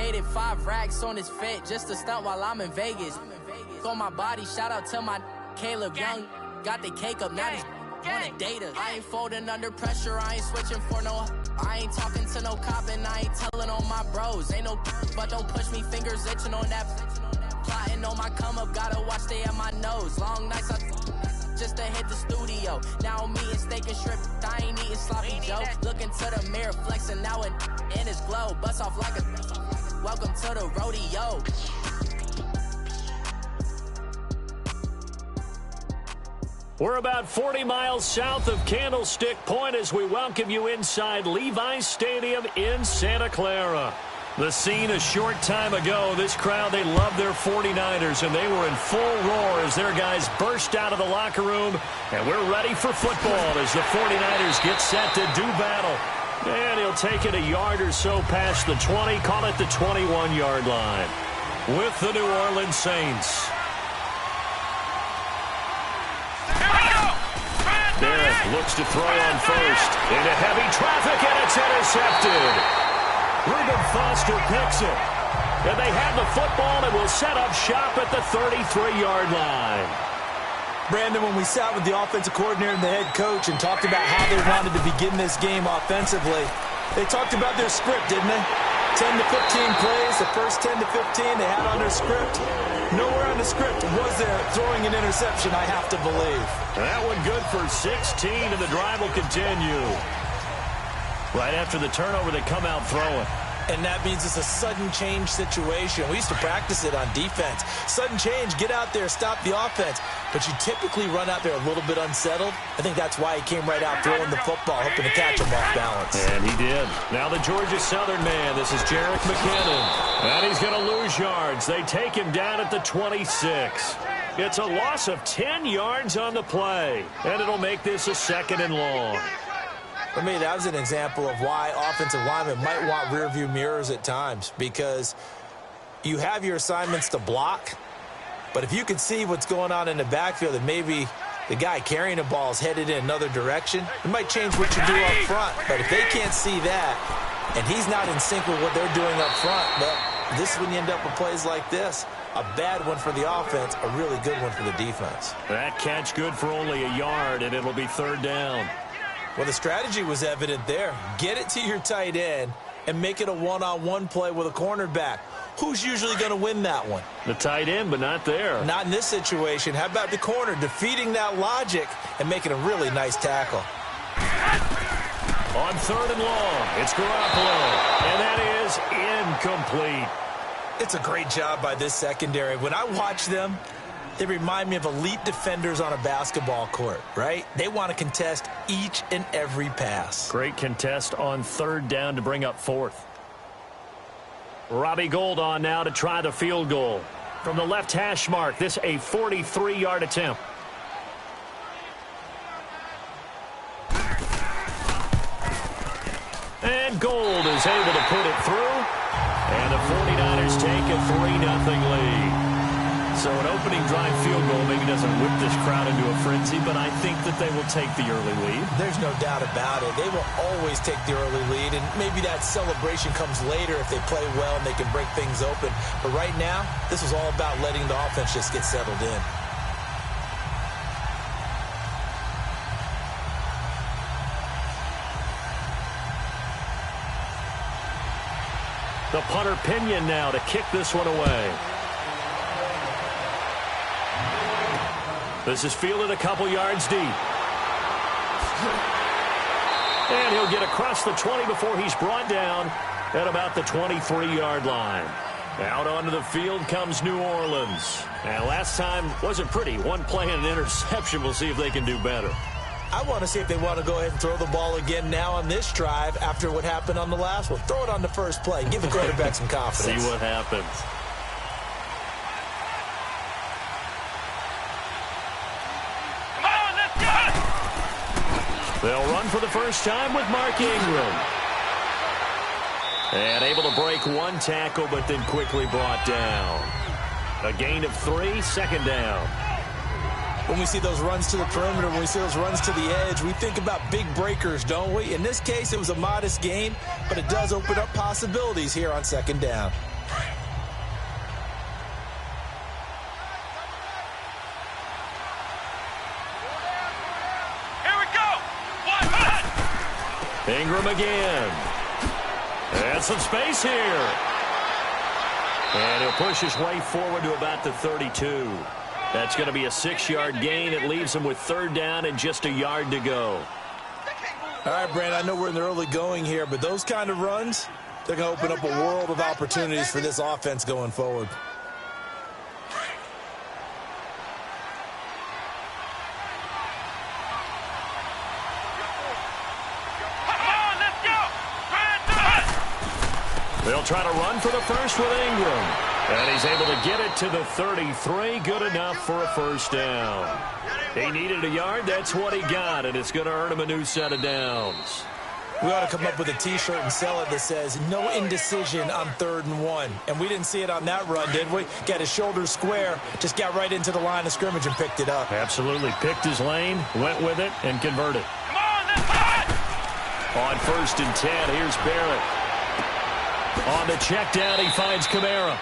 paid it 5 racks on his fit just to stunt while I'm in Vegas. On my body, shout out to my Caleb Young. Got the cake up, now he's wanna date us. I ain't folding under pressure, I ain't switching for no. I ain't talking to no cop and I ain't telling on my bros. Ain't no but don't push me, fingers itching on that. Plotting on my come up, gotta watch stay at my nose. Long nights I just to hit the studio. Now I'm eating steak and shrimp, I ain't eating sloppy joe. Looking to the mirror, flexing now and in his glow. Bust off like a welcome to the rodeo. We're about 40 miles south of Candlestick Point as we welcome you inside Levi's Stadium in Santa Clara. The scene a short time ago, this crowd, they love their 49ers, and they were in full roar as their guys burst out of the locker room. And we're ready for football as the 49ers get set to do battle. And he'll take it a yard or so past the 20, call it the 21-yard line. With the New Orleans Saints. Derek looks to throw on first. Into heavy traffic, and it's intercepted. Reuben Foster picks it. And they have the football and will set up shop at the 33-yard line. Brandon, when we sat with the offensive coordinator and the head coach and talked about how they wanted to begin this game offensively, they talked about their script, didn't they? 10 to 15 plays, the first 10 to 15 they had on their script. Nowhere on the script was there throwing an interception, I have to believe. That one good for 16, and the drive will continue. Right after the turnover, they come out throwing. And that means it's a sudden change situation. We used to practice it on defense. Sudden change, get out there, stop the offense. But you typically run out there a little bit unsettled. I think that's why he came right out throwing the football, hoping to catch him off balance. And he did. Now the Georgia Southern man. This is Jerick McKinnon. And he's going to lose yards. They take him down at the 26. It's a loss of 10 yards on the play. And it'll make this a 2nd and long. For me, that was an example of why offensive linemen might want rearview mirrors at times, because you have your assignments to block, but if you can see what's going on in the backfield and maybe the guy carrying the ball is headed in another direction, it might change what you do up front. But if they can't see that and he's not in sync with what they're doing up front, well, this is when you end up with plays like this. A bad one for the offense, a really good one for the defense. That catch good for only a yard, and it'll be 3rd down. Well, the strategy was evident there. Get it to your tight end and make it a one-on-one play with a cornerback. Who's usually going to win that one? The tight end, but not there. Not in this situation. How about the corner defeating that logic and making a really nice tackle? On 3rd and long, it's Garoppolo, and that is incomplete. It's a great job by this secondary. When I watch them, they remind me of elite defenders on a basketball court, right? They want to contest each and every pass. Great contest on 3rd down to bring up 4th. Robbie Gould on now to try the field goal. From the left hash mark, this a 43-yard attempt. And Gould is able to put it through. And the 49ers take a 3-0 lead. So an opening drive field goal maybe doesn't whip this crowd into a frenzy, but I think that they will take the early lead. There's no doubt about it. They will always take the early lead, and maybe that celebration comes later if they play well and they can break things open. But right now, this is all about letting the offense just get settled in. The punter Pinion now to kick this one away. This is fielded a couple yards deep. And he'll get across the 20 before he's brought down at about the 23-yard line. Out onto the field comes New Orleans. And last time wasn't pretty. One play and an interception. We'll see if they can do better. I want to see if they want to go ahead and throw the ball again now on this drive after what happened on the last one. Throw it on the first play. Give the quarterback some confidence. See what happens. They'll run for the first time with Mark Ingram. And able to break one tackle, but then quickly brought down. A gain of 3, 2nd down. When we see those runs to the perimeter, when we see those runs to the edge, we think about big breakers, don't we? In this case, it was a modest gain, but it does open up possibilities here on 2nd down. Ingram again. And some space here. And he'll push his way forward to about the 32. That's going to be a 6-yard gain. It leaves him with third down and just a yard to go. All right, Brandon, I know we're in the early going here, but those kind of runs, they're going to open up a world of opportunities for this offense going forward. They'll try to run for the first with Ingram. And he's able to get it to the 33. Good enough for a first down. He needed a yard. That's what he got, and it's going to earn him a new set of downs. We ought to come up with a T-shirt and sell it that says, no indecision on 3rd and 1. And we didn't see it on that run, did we? Got his shoulders square, just got right into the line of scrimmage and picked it up. Absolutely. Picked his lane, went with it, and converted. Come on, let's run! On 1st and 10, here's Barrett. On the check down, he finds Kamara.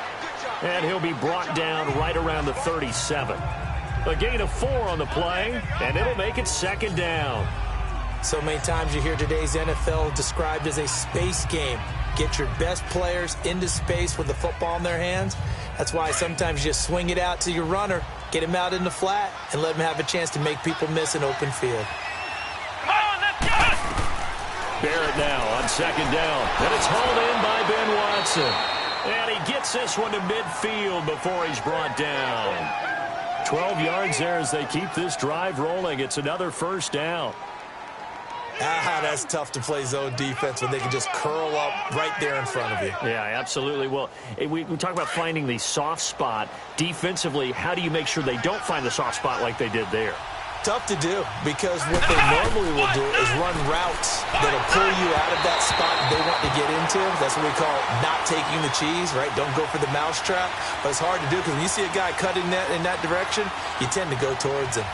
And he'll be brought down right around the 37. A gain of 4 on the play, and it'll make it 2nd down. So many times you hear today's NFL described as a space game. Get your best players into space with the football in their hands. That's why sometimes you just swing it out to your runner, get him out in the flat, and let him have a chance to make people miss an open field. Come on, let's go! Barrett now on 2nd down. And it's hauled in by Ben Watson. And he gets this one to midfield before he's brought down. 12 yards there as they keep this drive rolling. It's another first down. That's tough to play zone defense when they can just curl up right there in front of you. Yeah, absolutely. Well, we talk about finding the soft spot. Defensively, how do you make sure they don't find the soft spot like they did there? Tough to do, because what they normally will do is run routes that'll pull you out of that spot they want to get into. That's what we call not taking the cheese, right? Don't go for the mousetrap. But it's hard to do because when you see a guy cutting that in that direction, you tend to go towards him.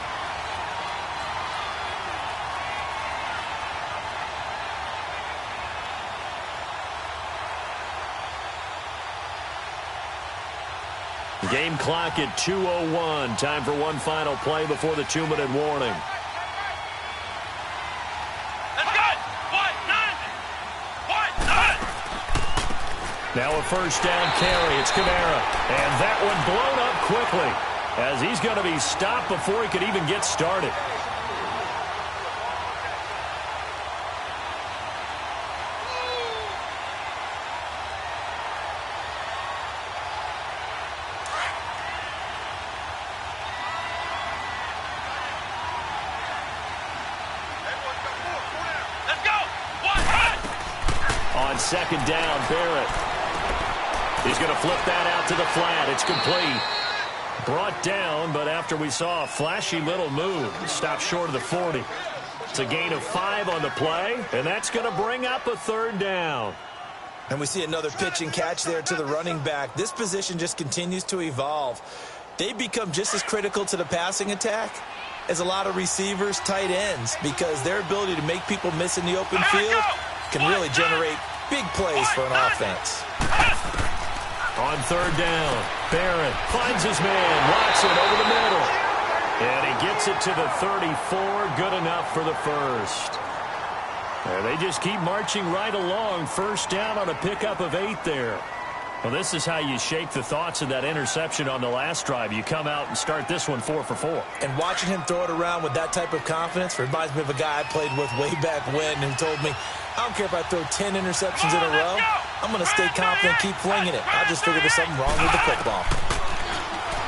Game clock at 2:01. Time for one final play before the 2-minute warning. Let's go! What? None! What? None! Now a first down carry. It's Kamara. And that one blown up quickly as he's going to be stopped before he could even get started. On 2nd down, Barrett. He's going to flip that out to the flat. It's complete. Brought down, but after we saw a flashy little move, stopped short of the 40. It's a gain of 5 on the play, and that's going to bring up a 3rd down. And we see another pitch and catch there to the running back. This position just continues to evolve. They become just as critical to the passing attack as a lot of receivers, tight ends, because their ability to make people miss in the open field can really generate big plays for an offense. On 3rd down, Barrett finds his man, Watson over the middle. And he gets it to the 34, good enough for the first. And they just keep marching right along. First down on a pickup of 8 there. Well, this is how you shake the thoughts of that interception on the last drive. You come out and start this one 4 for 4. And watching him throw it around with that type of confidence reminds me of a guy I played with way back when who told me, I don't care if I throw 10 interceptions in a row. I'm going to stay confident, keep flinging it. I just figured there's something wrong with the football.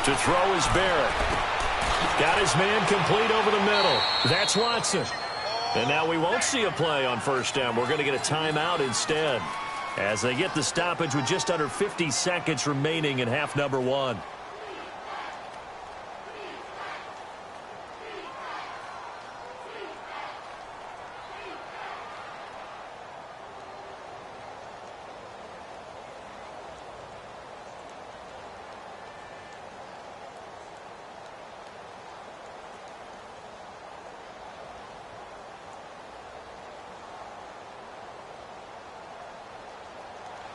To throw is Barrett. Got his man complete over the middle. That's Watson. And now we won't see a play on first down. We're going to get a timeout instead, as they get the stoppage with just under 50 seconds remaining in half number 1.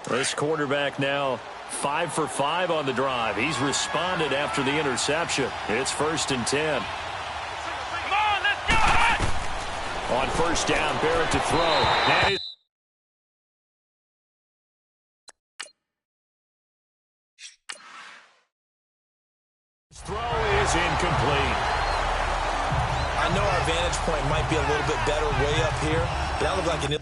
This quarterback now 5 for 5 on the drive. He's responded after the interception. It's 1st and 10. Come on, let's go! On first down, Barrett to throw. And his throw is incomplete. I know our vantage point might be a little bit better way up here, but that looked like an...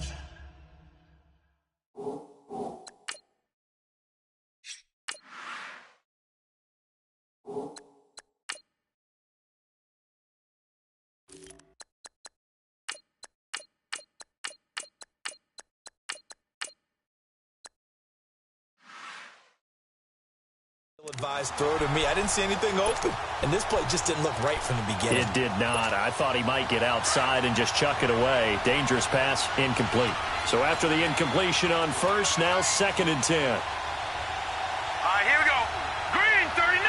advised throw to me. I didn't see anything open, and this play just didn't look right from the beginning. It did not. I thought he might get outside and just chuck it away. Dangerous pass, incomplete. So after the incompletion on first, now 2nd and 10. All right, here we go. Green 39.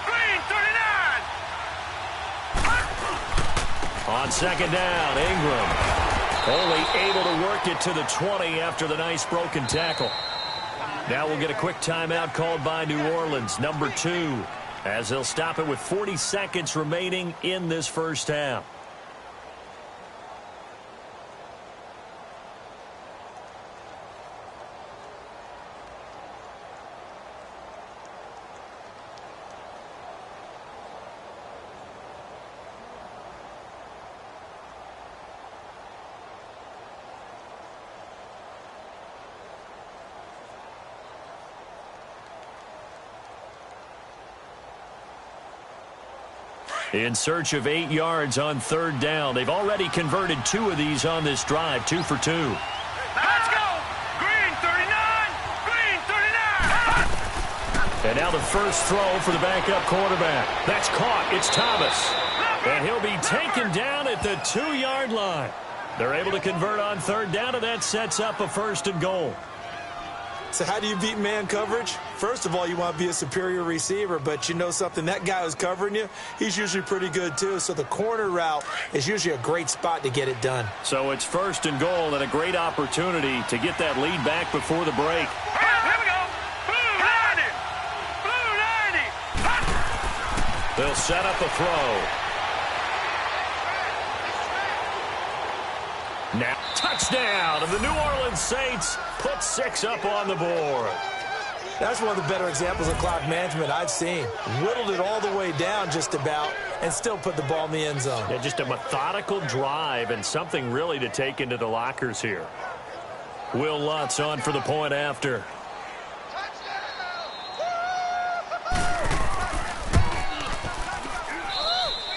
Green 39. On 2nd down, Ingram only able to work it to the 20 after the nice broken tackle. Now we'll get a quick timeout called by New Orleans, number 2, as they'll stop it with 40 seconds remaining in this first half. In search of 8 yards on 3rd down. They've already converted 2 of these on this drive, 2 for 2. Let's go. Green 39. Green 39. And now the first throw for the backup quarterback. That's caught. It's Thomas. And he'll be taken down at the 2-yard line. They're able to convert on 3rd down, and that sets up a 1st and goal. So how do you beat man coverage? First of all, you want to be a superior receiver, but you know something, that guy who's covering you, he's usually pretty good too. So the corner route is usually a great spot to get it done. So it's 1st and goal and a great opportunity to get that lead back before the break. Here we go. Blue 90. Blue 90. They'll set up a throw. Now, touchdown, and the New Orleans Saints put 6 up on the board. That's one of the better examples of clock management I've seen. Whittled it all the way down just about and still put the ball in the end zone. Yeah, just a methodical drive and something really to take into the lockers here. Will Lutz on for the point after.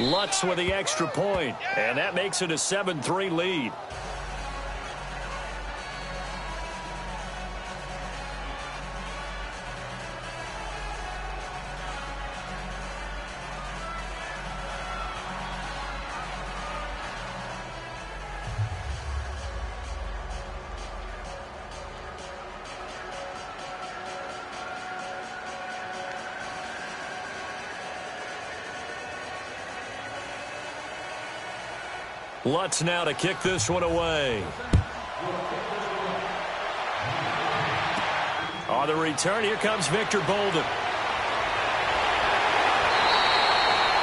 Lutz with the extra point, and that makes it a 7-3 lead. Lutz now to kick this one away. On the return, here comes Victor Bolden.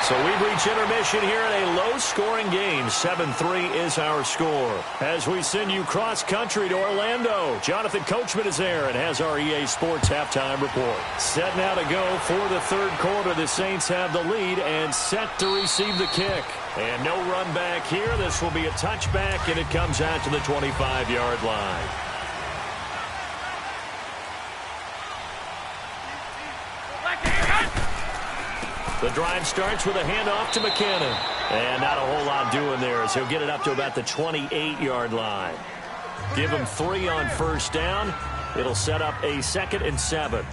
So we've reached intermission here in a low-scoring game. 7-3 is our score. As we send you cross-country to Orlando, Jonathan Coachman is there and has our EA Sports halftime report. Set now to go for the 3rd quarter. The Saints have the lead and set to receive the kick. And no run back here. This will be a touchback, and it comes out to the 25-yard line. The drive starts with a handoff to McKinnon. And not a whole lot doing there as he'll get it up to about the 28-yard line. Give him 3 on first down. It'll set up a 2nd and 7.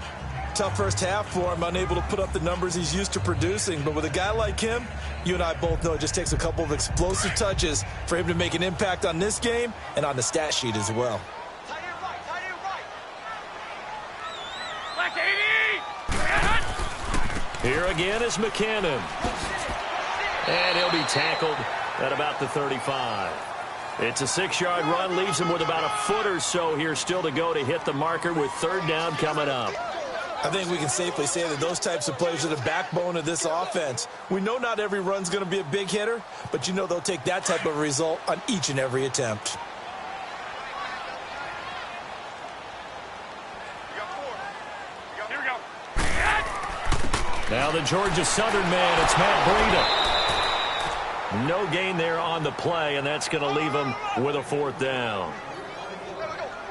Tough first half for him, unable to put up the numbers he's used to producing. But with a guy like him, you and I both know it just takes a couple of explosive touches for him to make an impact on this game and on the stat sheet as well. Here again is McKinnon. And he'll be tackled at about the 35. It's a 6-yard run, leaves him with about a foot or so here still to go to hit the marker with 3rd down coming up. I think we can safely say that those types of players are the backbone of this offense. We know not every run's going to be a big hitter, but you know they'll take that type of result on each and every attempt. Here we go. Now the Georgia Southern man, it's Matt Breida. No gain there on the play, and that's going to leave him with a 4th down.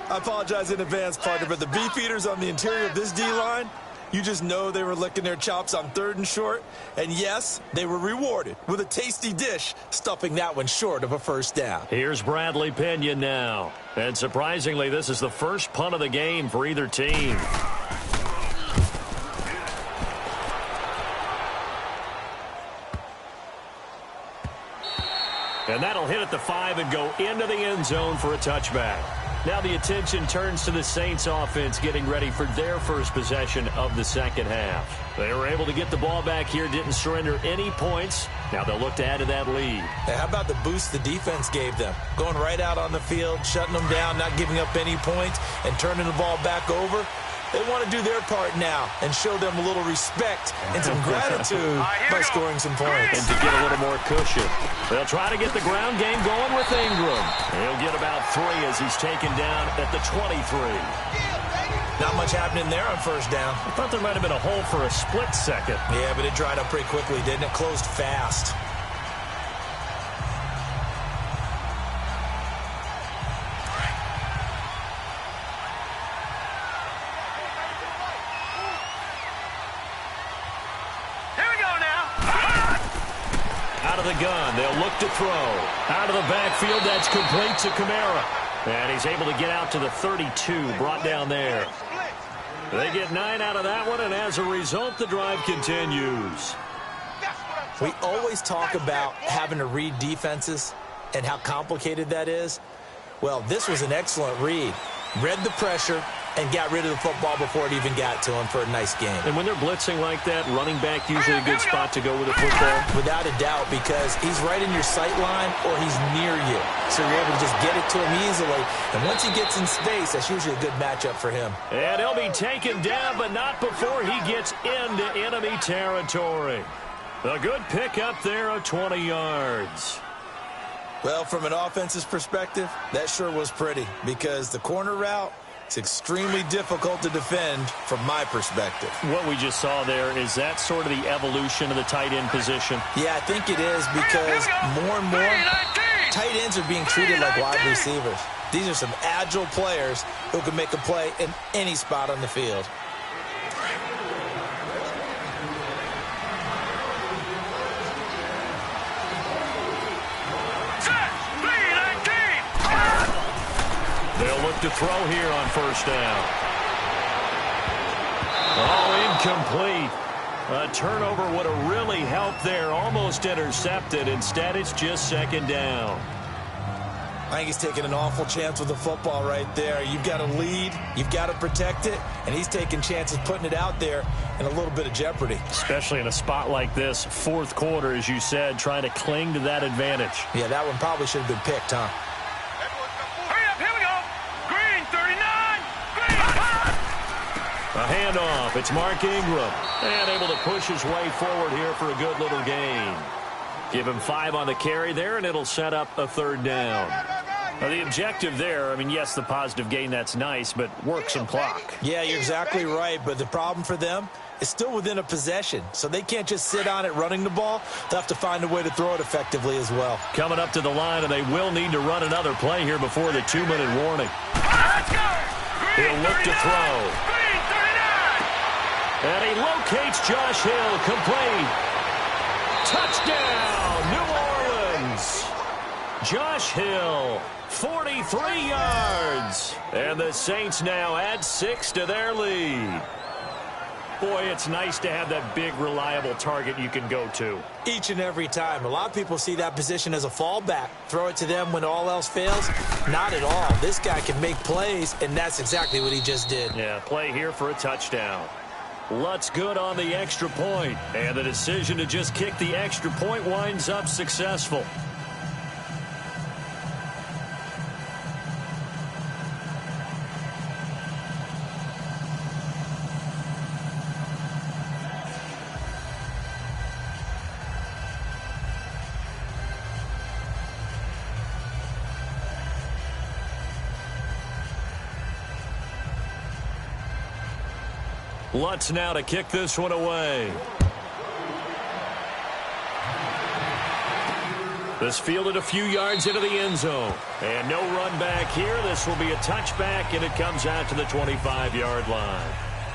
I apologize in advance, partner, but the beefeaters on the interior of this D-line, you just know they were licking their chops on 3rd and short. And yes, they were rewarded with a tasty dish, stuffing that one short of a 1st down. Here's Bradley Pinion now. And surprisingly, this is the first punt of the game for either team. And that'll hit at the 5 and go into the end zone for a touchback. Now the attention turns to the Saints offense getting ready for their first possession of the second half. They were able to get the ball back here, didn't surrender any points. Now they'll look to add to that lead. Hey, how about the boost the defense gave them? Going right out on the field, shutting them down, not giving up any points, and turning the ball back over. They want to do their part now and show them a little respect and some gratitude by scoring some points. And to get a little more cushion. They'll try to get the ground game going with Ingram. He'll get about 3 as he's taken down at the 23. Not much happening there on 1st down. I thought there might have been a hole for a split second. Yeah, but it dried up pretty quickly, didn't it? Closed fast. The gun. They'll look to throw. Out of the backfield, that's complete to Kamara. And he's able to get out to the 32, brought down there. They get 9 out of that one, and as a result, the drive continues. We always talk about having to read defenses and how complicated that is. Well, this was an excellent read. Read the pressure and got rid of the football before it even got to him for a nice game. And when they're blitzing like that, running back usually a good spot to go with the football? Without a doubt, because he's right in your sight line or he's near you. So you're able to just get it to him easily. And once he gets in space, that's usually a good matchup for him. And he'll be taken down, but not before he gets into enemy territory. A good pickup there of 20 yards. Well, from an offense's perspective, that sure was pretty because the corner route, it's extremely difficult to defend from my perspective. What we just saw there, is that sort of the evolution of the tight end position? Yeah, I think it is because more and more tight ends are being treated like wide receivers. These are some agile players who can make a play in any spot on the field. They'll look to throw here on 1st down. Oh, incomplete. A turnover would have really helped there. Almost intercepted. Instead, it's just 2nd down. I think he's taking an awful chance with the football right there. You've got to lead. You've got to protect it. And he's taking chances putting it out there in a little bit of jeopardy. Especially in a spot like this, 4th quarter, as you said, trying to cling to that advantage. Yeah, that one probably should have been picked, huh? A handoff. It's Mark Ingram. And able to push his way forward here for a good little gain. Give him 5 on the carry there, and it'll set up a 3rd down. Now, the objective there, I mean, yes, the positive gain, that's nice, but work some clock. Yeah, you're exactly right. But the problem for them is still within a possession. So they can't just sit on it running the ball. They'll have to find a way to throw it effectively as well. Coming up to the line, and they will need to run another play here before the 2-minute warning. Let's go! He'll look to throw. And he locates Josh Hill, complete. Touchdown, New Orleans. Josh Hill, 43 yards. And the Saints now add 6 to their lead. Boy, it's nice to have that big, reliable target you can go to. Each and every time. A lot of people see that position as a fallback. Throw it to them when all else fails. Not at all. This guy can make plays, and that's exactly what he just did. Yeah, play here for a touchdown. Lutz good on the extra point, and the decision to just kick the extra point winds up successful. Lutz now to kick this one away. This fielded a few yards into the end zone. And no run back here. This will be a touchback, and it comes out to the 25-yard line.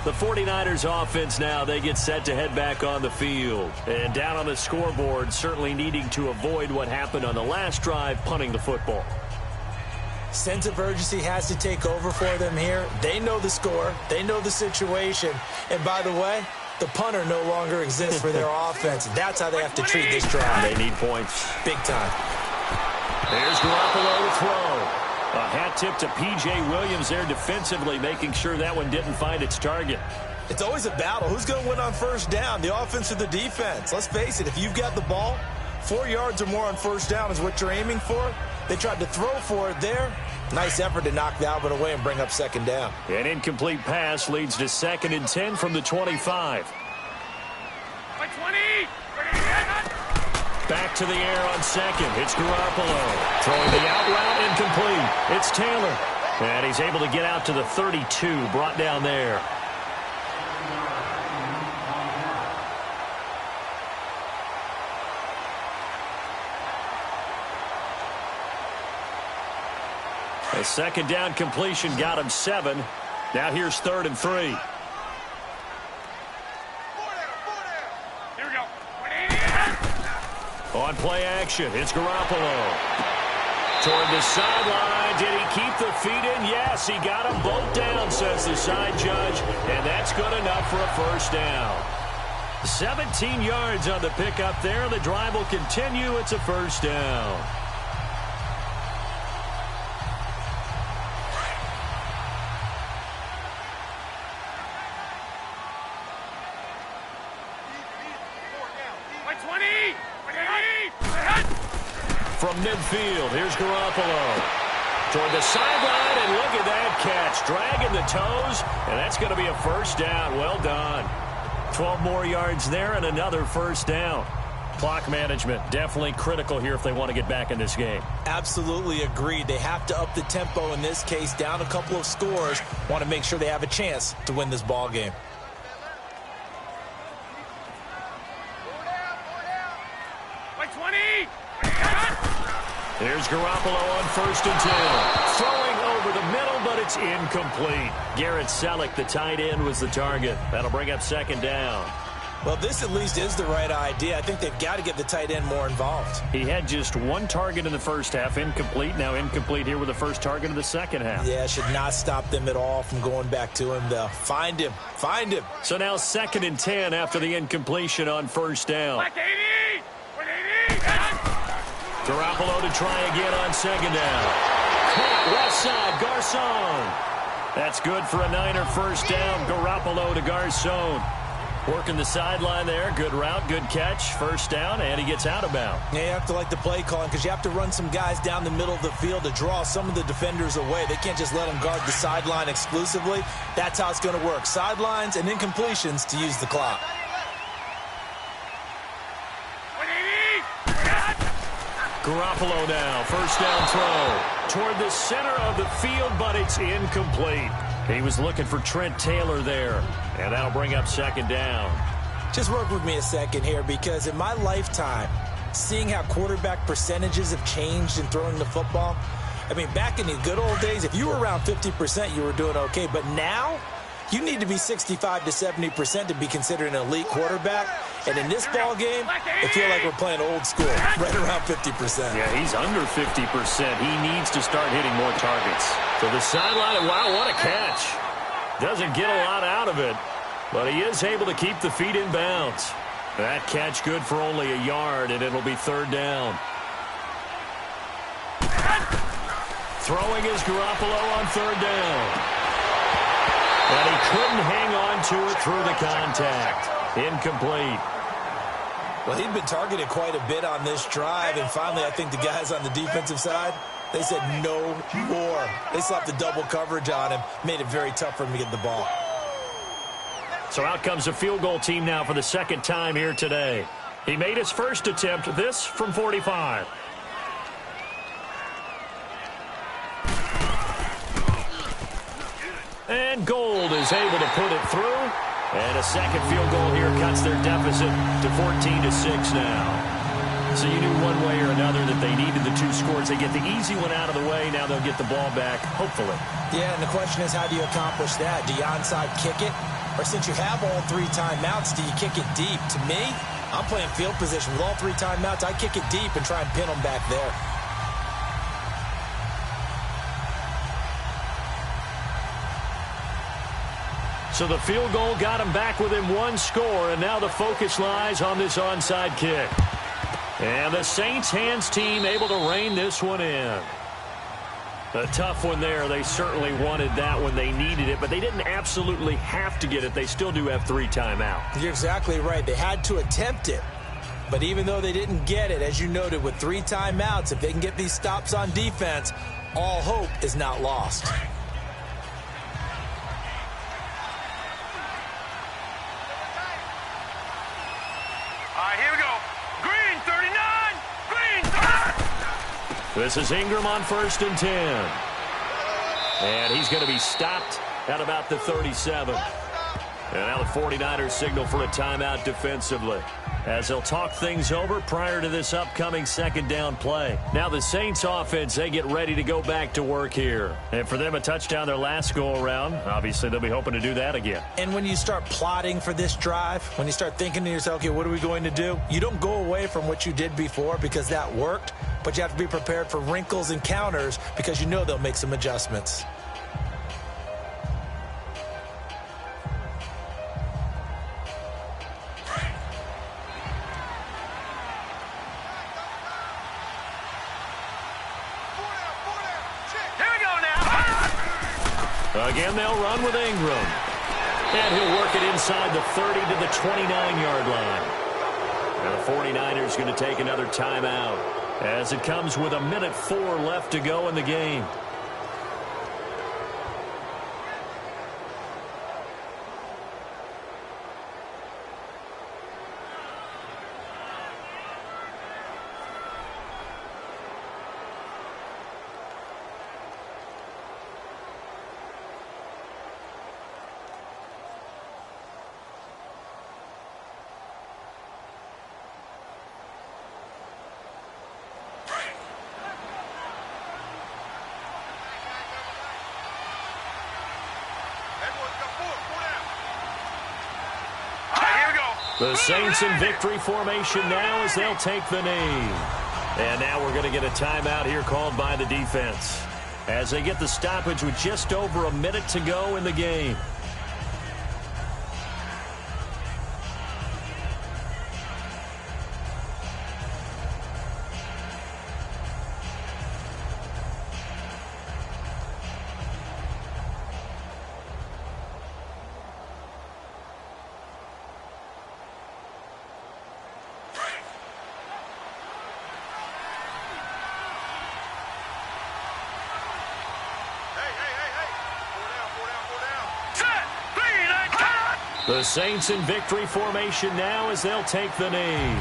The 49ers offense now, they get set to head back on the field. And down on the scoreboard, certainly needing to avoid what happened on the last drive, punting the football. Sense of urgency has to take over for them here. They know the score. They know the situation. And by the way, the punter no longer exists for their offense. That's how they have to treat this drive. They need points. Big time. There's Garoppolo to throw. A hat tip to P.J. Williams there defensively, making sure that one didn't find its target. It's always a battle. Who's going to win on first down, the offense or the defense? Let's face it, if you've got the ball, 4 yards or more on first down is what you're aiming for. They tried to throw for it there. Nice effort to knock Dalvin away and bring up second down. An incomplete pass leads to 2nd and 10 from the 25. By 20. Back to the air on second. It's Garoppolo. Throwing the out route incomplete. It's Taylor. And he's able to get out to the 32, brought down there. A second down completion got him 7. Now here's 3rd and 3. Here we go. On play action, it's Garoppolo. Toward the sideline, did he keep the feet in? Yes, he got them both down, says the side judge, and that's good enough for a first down. 17 yards on the pickup there. The drive will continue. It's a first down. From midfield, here's Garoppolo. Toward the sideline, and look at that catch. Dragging the toes, and that's going to be a first down. Well done. 12 more yards there and another first down. Clock management, definitely critical here if they want to get back in this game. Absolutely agreed. They have to up the tempo in this case, down a couple of scores. Want to make sure they have a chance to win this ball game. There's Garoppolo on 1st and 10. Throwing over the middle, but it's incomplete. Garrett Selleck, the tight end, was the target. That'll bring up 2nd down. Well, this at least is the right idea. I think they've got to get the tight end more involved. He had just 1 target in the first half, incomplete. Now incomplete here with the first target of the second half. Yeah, should not stop them at all from going back to him, though. Find him. Find him. So now 2nd and 10 after the incompletion on first down. Garoppolo to try again on 2nd down. Caught left side, Garcon. That's good for a Niner first down. Garoppolo to Garcon. Working the sideline there. Good route, good catch. First down, and he gets out of bounds. Yeah, you have to like the play calling because you have to run some guys down the middle of the field to draw some of the defenders away. They can't just let them guard the sideline exclusively. That's how it's going to work. Sidelines and incompletions to use the clock. Garoppolo now, first down throw. Toward the center of the field, but it's incomplete. He was looking for Trent Taylor there, and that'll bring up 2nd down. Just work with me a second here because in my lifetime, seeing how quarterback percentages have changed in throwing the football, I mean, back in the good old days, if you were around 50%, you were doing okay. But now, you need to be 65 to 70% to be considered an elite quarterback. And in this ball game, I feel like we're playing old school, right around 50%. Yeah, he's under 50%. He needs to start hitting more targets. To the sideline, and wow, what a catch. Doesn't get a lot out of it, but he is able to keep the feet in bounds. That catch good for only a yard, and it'll be 3rd down. Throwing is Garoppolo on 3rd down. And he couldn't hang on to it through the contact. Incomplete. Well, he'd been targeted quite a bit on this drive, and finally I think the guys on the defensive side, they said no more. They slapped the double coverage on him, made it very tough for him to get the ball. So out comes a field goal team now for the 2nd time here today. He made his first attempt, this from 45. And Gold is able to put it through. And a second field goal here cuts their deficit to 14-6 now. So you knew one way or another that they needed the 2 scores. They get the easy one out of the way. Now they'll get the ball back, hopefully. Yeah, and the question is, how do you accomplish that? Do you onside kick it? Or since you have all 3 timeouts, do you kick it deep? To me, I'm playing field position with all 3 timeouts. I kick it deep and try and pin them back there. So the field goal got him back within 1 score, and now the focus lies on this onside kick. And the Saints hands team able to rein this one in. A tough one there. They certainly wanted that when they needed it, but they didn't absolutely have to get it. They still do have 3 timeouts. You're exactly right. They had to attempt it. But even though they didn't get it, as you noted, with 3 timeouts, if they can get these stops on defense, all hope is not lost. Here we go. Green, 39. Green, 30. This is Ingram on 1st and 10. And he's going to be stopped at about the 37. And now the 49ers signal for a timeout defensively, as they'll talk things over prior to this upcoming 2nd down play. Now the Saints offense, they get ready to go back to work here. And for them, a touchdown their last go-around. Obviously, they'll be hoping to do that again. And when you start plotting for this drive, when you start thinking to yourself, okay, what are we going to do? You don't go away from what you did before because that worked, but you have to be prepared for wrinkles and counters because you know they'll make some adjustments. Again, they'll run with Ingram. And he'll work it inside the 30 to the 29-yard line. And the 49ers going to take another timeout as it comes with 1:04 left to go in the game. The Saints in victory formation now as they'll take the knee. And now we're going to get a timeout here called by the defense as they get the stoppage with just over a minute to go in the game. The Saints in victory formation now as they'll take the knee.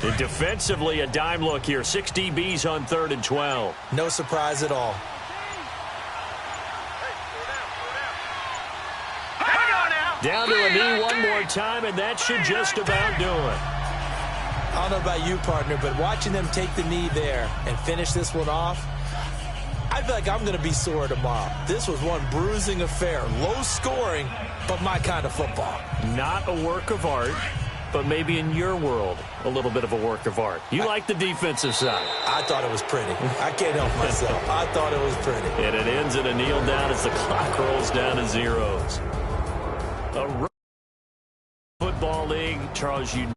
And defensively, a dime look here. 6 DBs on 3rd and 12. No surprise at all. Down to a knee one more time, and that should just about do it. I don't know about you, partner, but watching them take the knee there and finish this one off, I feel like I'm going to be sore tomorrow. This was one bruising affair. Low scoring, but my kind of football. Not a work of art, but maybe in your world, a little bit of a work of art. You like the defensive side. I thought it was pretty. I can't help myself. I thought it was pretty. And it ends in a kneel down as the clock rolls down to zeros. A football league, Charles, you